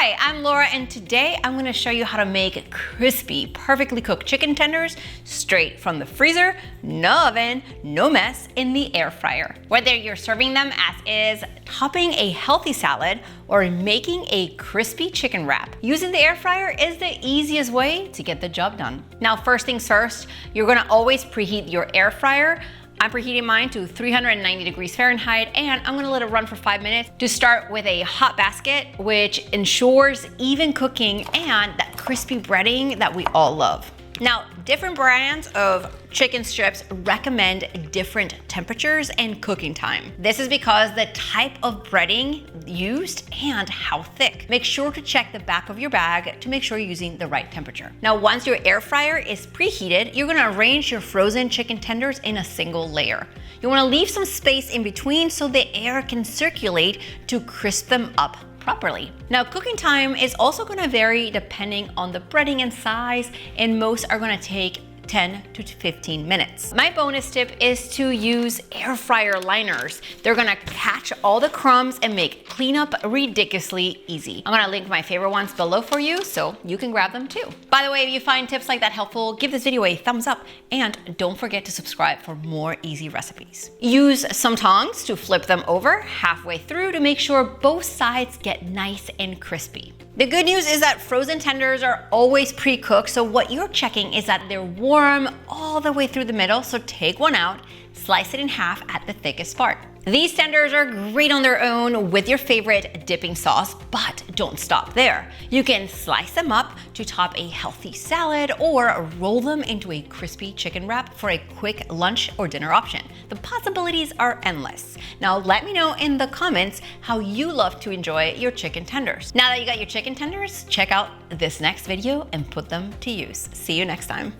Hi, I'm Laura, and today I'm gonna show you how to make crispy, perfectly cooked chicken tenders straight from the freezer, no oven, no mess, in the air fryer. Whether you're serving them as is, topping a healthy salad, or making a crispy chicken wrap, using the air fryer is the easiest way to get the job done. Now, first things first, you're gonna always preheat your air fryer. I'm preheating mine to 390 degrees Fahrenheit, and I'm gonna let it run for 5 minutes to start with a hot basket, which ensures even cooking and that crispy breading that we all love. Now, different brands of chicken strips recommend different temperatures and cooking time. This is because the type of breading used and how thick. Make sure to check the back of your bag to make sure you're using the right temperature. Now, once your air fryer is preheated, you're gonna arrange your frozen chicken tenders in a single layer. You wanna leave some space in between so the air can circulate to crisp them up properly. Now, cooking time is also gonna vary depending on the breading and size, and most are gonna take 10 to 15 minutes. My bonus tip is to use air fryer liners. They're gonna catch all the crumbs and make cleanup ridiculously easy. I'm gonna link my favorite ones below for you so you can grab them too. By the way, if you find tips like that helpful, give this video a thumbs up and don't forget to subscribe for more easy recipes. Use some tongs to flip them over halfway through to make sure both sides get nice and crispy. The good news is that frozen tenders are always pre-cooked, so what you're checking is that they're warm all the way through the middle, so take one out, slice it in half at the thickest part. These tenders are great on their own with your favorite dipping sauce, but don't stop there. You can slice them up to top a healthy salad or roll them into a crispy chicken wrap for a quick lunch or dinner option. The possibilities are endless. Now let me know in the comments how you love to enjoy your chicken tenders. Now that you got your chicken tenders, check out this next video and put them to use. See you next time.